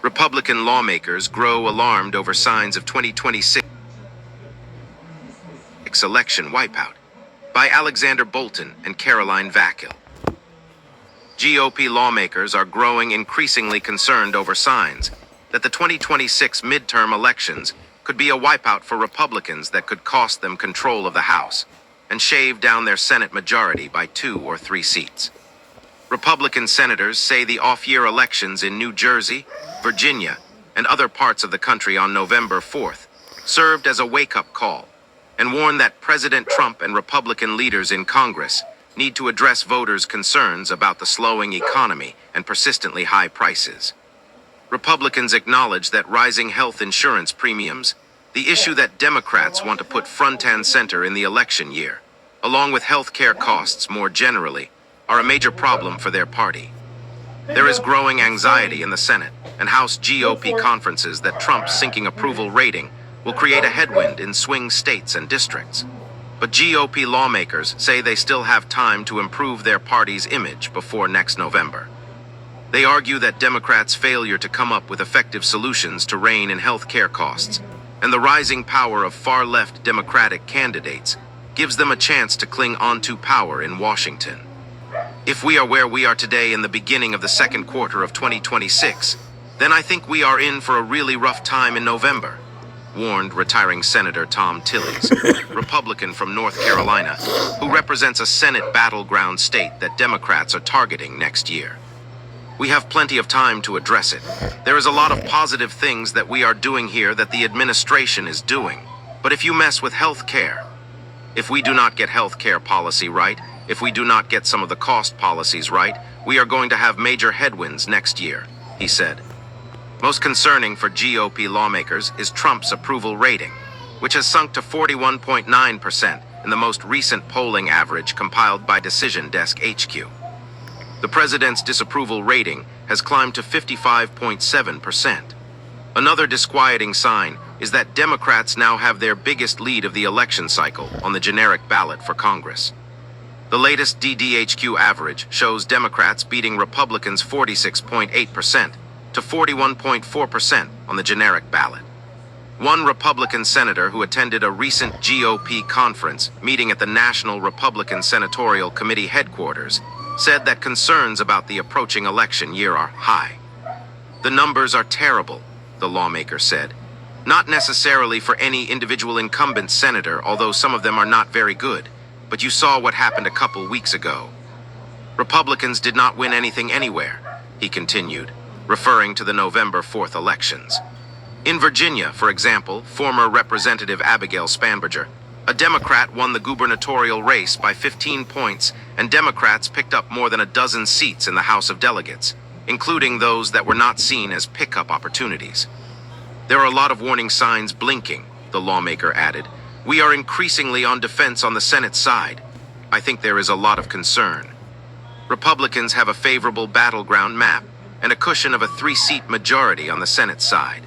Republican lawmakers grow alarmed over signs of 2026 election wipeout by Alexander Bolton and Caroline Vakill. GOP lawmakers are growing increasingly concerned over signs that the 2026 midterm elections could be a wipeout for Republicans that could cost them control of the House and shave down their Senate majority by 2 or 3 seats. Republican senators say the off-year elections in New Jersey, Virginia, and other parts of the country on November 4th served as a wake-up call and warned that President Trump and Republican leaders in Congress need to address voters' concerns about the slowing economy and persistently high prices. Republicans acknowledge that rising health insurance premiums, the issue that Democrats want to put front and center in the election year, along with health care costs more generally, are a major problem for their party. There is growing anxiety in the Senate and House GOP conferences that Trump's sinking approval rating will create a headwind in swing states and districts. But GOP lawmakers say they still have time to improve their party's image before next November. They argue that Democrats' failure to come up with effective solutions to rein in health care costs and the rising power of far-left Democratic candidates gives them a chance to cling onto power in Washington. If we are where we are today in the beginning of the second quarter of 2026, then I think we are in for a really rough time in November, warned retiring Senator Tom Tillis, Republican from North Carolina, who represents a Senate battleground state that Democrats are targeting next year. We have plenty of time to address it. There is a lot of positive things that we are doing here that the administration is doing. But if you mess with health care, if we do not get health care policy right, if we do not get some of the cost policies right, we are going to have major headwinds next year, he said. Most concerning for GOP lawmakers is Trump's approval rating, which has sunk to 41.9% in the most recent polling average compiled by Decision Desk HQ. The president's disapproval rating has climbed to 55.7%. Another disquieting sign is that Democrats now have their biggest lead of the election cycle on the generic ballot for Congress. The latest DDHQ average shows Democrats beating Republicans 46.8% to 41.4% on the generic ballot. One Republican senator who attended a recent GOP conference meeting at the National Republican Senatorial Committee headquarters said that concerns about the approaching election year are high. The numbers are terrible, the lawmaker said. Not necessarily for any individual incumbent senator, although some of them are not very good, but you saw what happened a couple weeks ago. Republicans did not win anything anywhere, he continued, referring to the November 4th elections. In Virginia, for example, former Representative Abigail Spanberger, a Democrat, won the gubernatorial race by 15 points, and Democrats picked up more than a dozen seats in the House of Delegates, including those that were not seen as pickup opportunities. There are a lot of warning signs blinking, the lawmaker added. We are increasingly on defense on the Senate side. I think there is a lot of concern. Republicans have a favorable battleground map and a cushion of a 3-seat majority on the Senate side.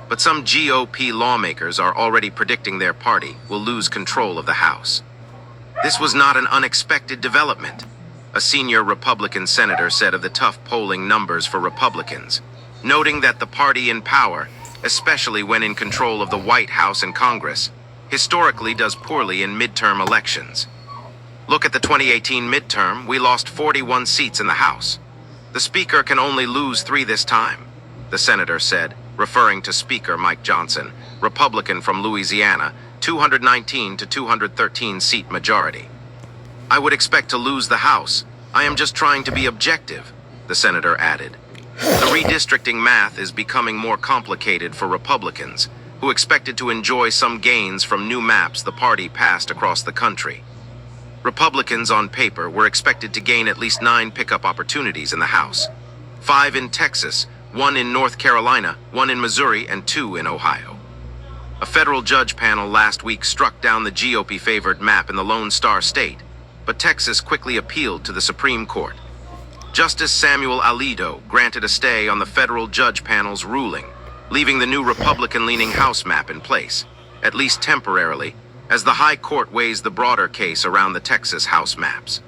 But some GOP lawmakers are already predicting their party will lose control of the House. This was not an unexpected development, a senior Republican senator said of the tough polling numbers for Republicans, noting that the party in power, especially when in control of the White House and Congress, historically does poorly in midterm elections. Look at the 2018 midterm, we lost 41 seats in the House. The Speaker can only lose 3 this time, the senator said, referring to Speaker Mike Johnson, Republican from Louisiana, 219 to 213 seat majority. I would expect to lose the House. I am just trying to be objective, the senator added. The redistricting math is becoming more complicated for Republicans, who expected to enjoy some gains from new maps the party passed across the country. Republicans on paper were expected to gain at least 9 pickup opportunities in the House, 5 in Texas, 1 in North Carolina, 1 in Missouri, and 2 in Ohio. A federal judge panel last week struck down the GOP-favored map in the Lone Star State, but Texas quickly appealed to the Supreme Court. Justice Samuel Alito granted a stay on the federal judge panel's ruling, leaving the new Republican-leaning House map in place, at least temporarily, as the High Court weighs the broader case around the Texas House maps.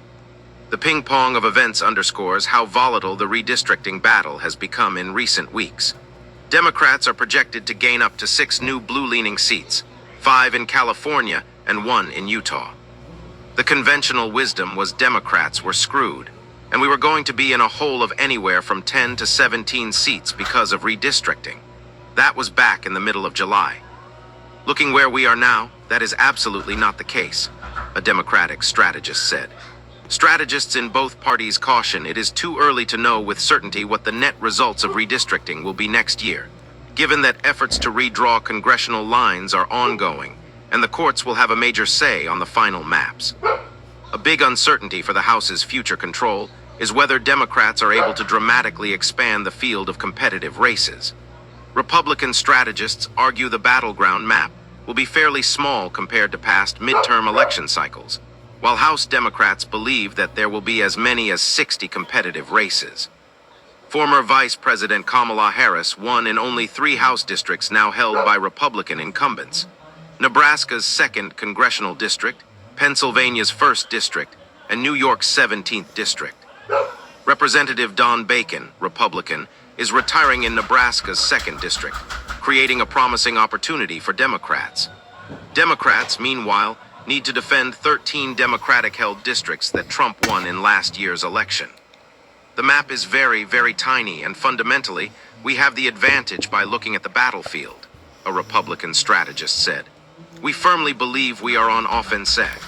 The ping-pong of events underscores how volatile the redistricting battle has become in recent weeks. Democrats are projected to gain up to 6 new blue-leaning seats, 5 in California and 1 in Utah. The conventional wisdom was Democrats were screwed, and we were going to be in a hole of anywhere from 10 to 17 seats because of redistricting. That was back in the middle of July. Looking where we are now, that is absolutely not the case, a Democratic strategist said. Strategists in both parties caution it is too early to know with certainty what the net results of redistricting will be next year, given that efforts to redraw congressional lines are ongoing, and the courts will have a major say on the final maps. A big uncertainty for the House's future control is whether Democrats are able to dramatically expand the field of competitive races. Republican strategists argue the battleground map will be fairly small compared to past midterm election cycles, while House Democrats believe that there will be as many as 60 competitive races. Former Vice President Kamala Harris won in only 3 House districts now held by Republican incumbents: Nebraska's 2nd Congressional District, Pennsylvania's 1st District, and New York's 17th District. Representative Don Bacon, Republican, is retiring in Nebraska's 2nd District, creating a promising opportunity for Democrats. Democrats, meanwhile, need to defend 13 Democratic-held districts that Trump won in last year's election. The map is very, very tiny, and fundamentally, we have the advantage by looking at the battlefield, a Republican strategist said. We firmly believe we are on offensive.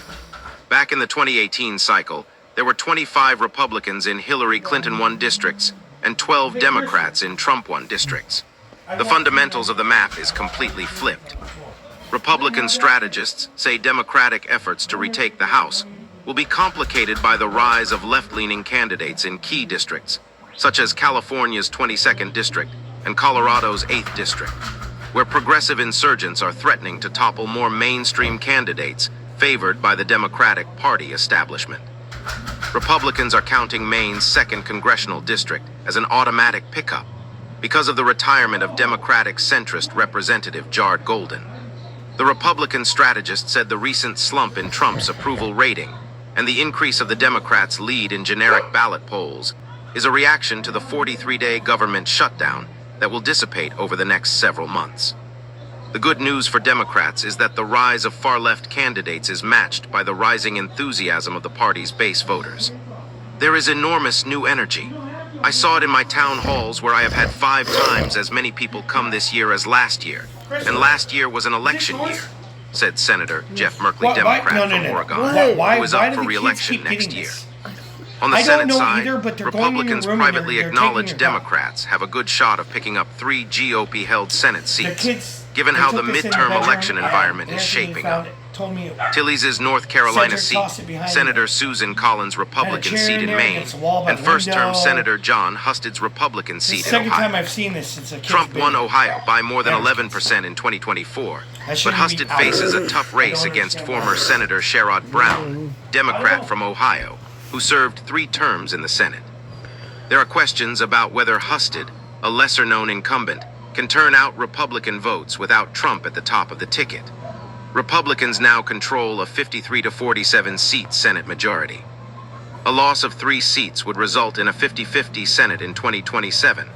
Back in the 2018 cycle, there were 25 Republicans in Hillary Clinton-won districts and 12 Democrats in Trump-won districts. The fundamentals of the map is completely flipped. Republican strategists say Democratic efforts to retake the House will be complicated by the rise of left-leaning candidates in key districts, such as California's 22nd District and Colorado's 8th District, where progressive insurgents are threatening to topple more mainstream candidates favored by the Democratic Party establishment. Republicans are counting Maine's 2nd Congressional District as an automatic pickup because of the retirement of Democratic centrist Representative Jared Golden. The Republican strategist said the recent slump in Trump's approval rating and the increase of the Democrats' lead in generic ballot polls is a reaction to the 43-day government shutdown that will dissipate over the next several months. The good news for Democrats is that the rise of far-left candidates is matched by the rising enthusiasm of the party's base voters. There is enormous new energy. I saw it in my town halls where I have had 5 times as many people come this year as last year. And last year was an election year, said Senator Jeff Merkley, Democrat from Oregon, who is up for re-election next year. On the Senate side, Republicans privately acknowledge Democrats have a good shot of picking up 3 GOP-held Senate seats, given how the midterm election environment is shaping up. Tilley's North Carolina seat, Senator Susan Collins' Republican seat in Maine, and first-term Senator John Husted's Republican seat in Ohio. Trump won Ohio by more than 11% in 2024, but Husted faces a tough race against former Senator Sherrod Brown, Democrat from Ohio, who served 3 terms in the Senate. There are questions about whether Husted, a lesser-known incumbent, can turn out Republican votes without Trump at the top of the ticket. Republicans now control a 53 to 47 seat Senate majority. A loss of 3 seats would result in a 50-50 Senate in 2027,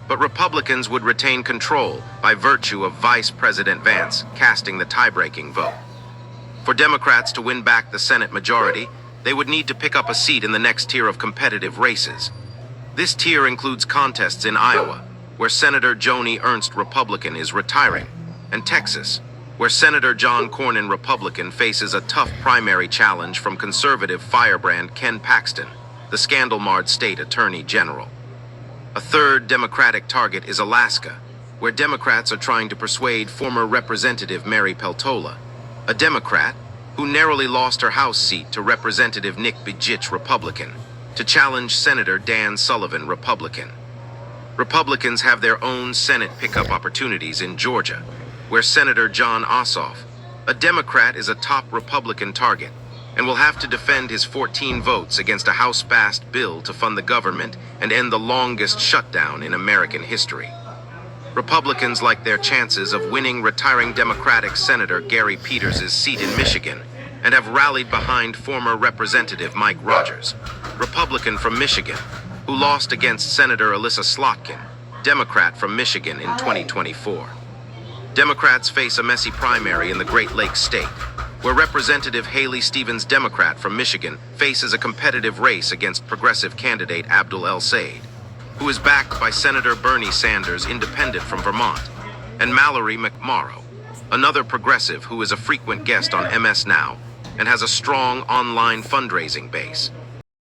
but Republicans would retain control by virtue of Vice President Vance casting the tie-breaking vote. For Democrats to win back the Senate majority, they would need to pick up a seat in the next tier of competitive races. This tier includes contests in Iowa, where Senator Joni Ernst, Republican, is retiring, and Texas, where Senator John Cornyn, Republican, faces a tough primary challenge from conservative firebrand Ken Paxton, the scandal-marred state attorney general. A third Democratic target is Alaska, where Democrats are trying to persuade former Representative Mary Peltola, a Democrat who narrowly lost her House seat to Representative Nick Bjich, Republican, to challenge Senator Dan Sullivan, Republican. Republicans have their own Senate pickup opportunities in Georgia, where Senator John Ossoff, a Democrat, is a top Republican target and will have to defend his 14 votes against a House-passed bill to fund the government and end the longest shutdown in American history. Republicans like their chances of winning retiring Democratic Senator Gary Peters' seat in Michigan and have rallied behind former Representative Mike Rogers, Republican from Michigan, who lost against Senator Alyssa Slotkin, Democrat from Michigan in 2024. Democrats face a messy primary in the Great Lakes state, where Representative Haley Stevens, Democrat from Michigan, faces a competitive race against progressive candidate Abdul El-Sayed, who is backed by Senator Bernie Sanders, independent from Vermont, and Mallory McMorrow, another progressive who is a frequent guest on MS Now and has a strong online fundraising base.